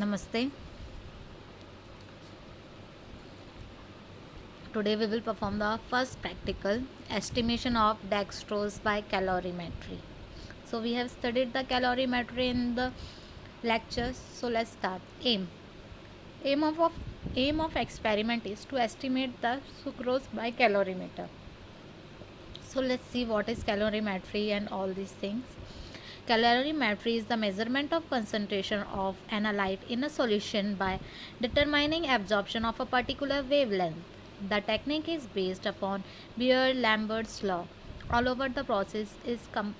Namaste. Today we will perform the first practical estimation of dextrose by calorimetry. So we have studied the calorimetry in the lectures. So let's start. Aim of aim of experiment is to estimate the sucrose by calorimeter. So let's see what is calorimetry and all these things. Calorimetry is the measurement of concentration of analyte in a solution by determining absorption of a particular wavelength. The technique is based upon Beer-Lambert's law. All over the process is accomplished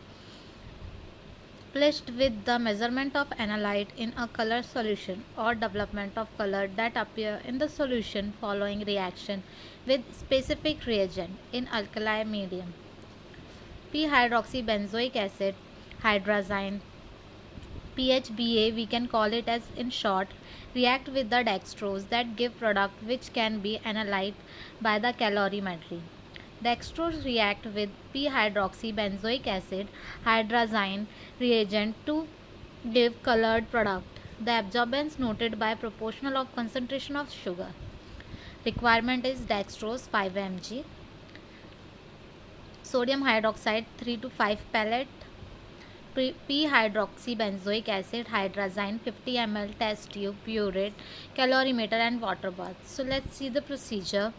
with the measurement of analyte in a color solution or development of color that appear in the solution following reaction with specific reagent in alkali medium. P-hydroxybenzoic acid, hydrazine, PHBA we can call it as in short, react with the dextrose that give product which can be analyzed by the calorimetry. Dextrose react with p-hydroxybenzoic acid, hydrazine reagent to give colored product. The absorbance noted by proportional of concentration of sugar. Requirement is dextrose 5 mg, sodium hydroxide 3 to 5 pellet, p-hydroxybenzoic acid, hydrazine 50 ml, test tube, burette, calorimeter and water bath. So let's see the procedure.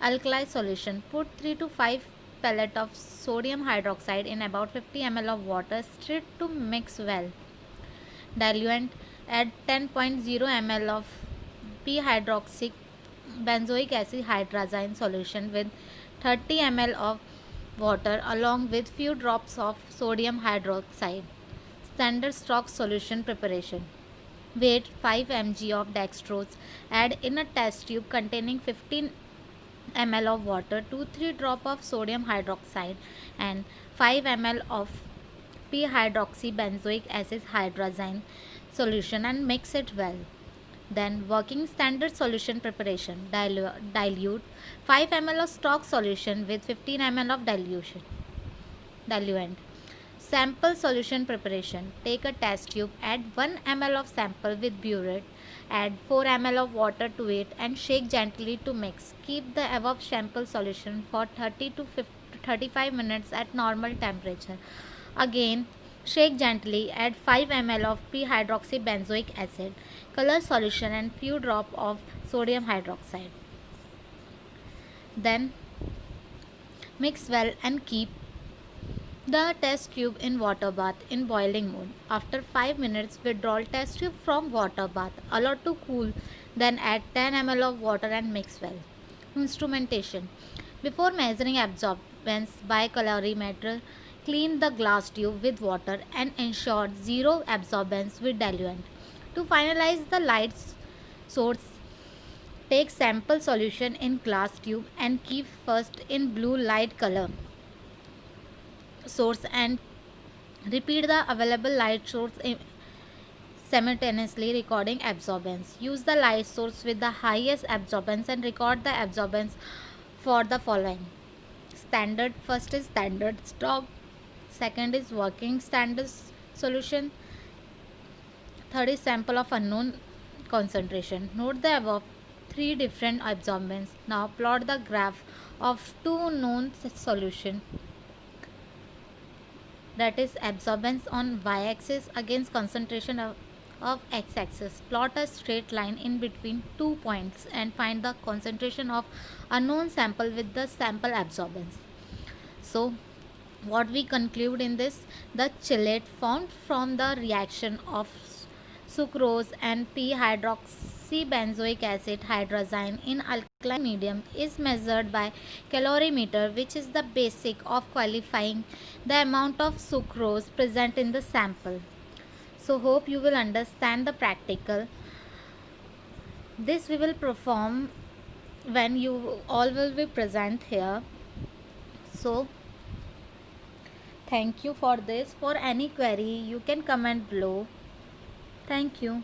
Alkali solution. Put 3 to 5 pellet of sodium hydroxide in about 50 ml of water. Stir to mix well. Diluent. Add 10.0 ml of p-hydroxybenzoic acid hydrazine solution with 30 ml of water along with few drops of sodium hydroxide. Standard stock solution preparation. Weight 5 mg of dextrose. Add in a test tube containing 15 ml of water, 2-3 drop of sodium hydroxide and 5 ml of p-hydroxybenzoic acid hydrazine solution and mix it well. Then working standard solution preparation. Dilute 5 ml of stock solution with 15 ml of diluent. Sample solution preparation. Take a test tube, add 1 ml of sample with burette, add 4 ml of water to it and shake gently to mix. Keep the above sample solution for 30 to 35 minutes at normal temperature. Again, shake gently, add 5 ml of p-hydroxybenzoic acid, color solution and few drop of sodium hydroxide. Then mix well and keep the test tube in water bath in boiling mode. After 5 minutes, withdraw test tube from water bath. Allow to cool. Then add 10 ml of water and mix well. Instrumentation. Before measuring absorbance by calorimeter, clean the glass tube with water and ensure zero absorbance with diluent. To finalize the light source, take sample solution in glass tube and keep first in blue light color source and repeat the available light source simultaneously recording absorbance. Use the light source with the highest absorbance and record the absorbance for the following. Standard, first is standard stock, second is working standard solution, third is sample of unknown concentration. Note the above 3 different absorbance. Now plot the graph of 2 known solution, that is absorbance on y-axis against concentration of x-axis. Plot a straight line in between 2 points and find the concentration of unknown sample with the sample absorbance. So what we conclude in this, the chelate found from the reaction of sucrose and p-hydroxybenzoic acid hydrazine in alkaline medium is measured by calorimeter, which is the basic of qualifying the amount of sucrose present in the sample. So hope you will understand the practical. This we will perform when you all will be present here. So thank you for this. For any query you can comment below. Thank you.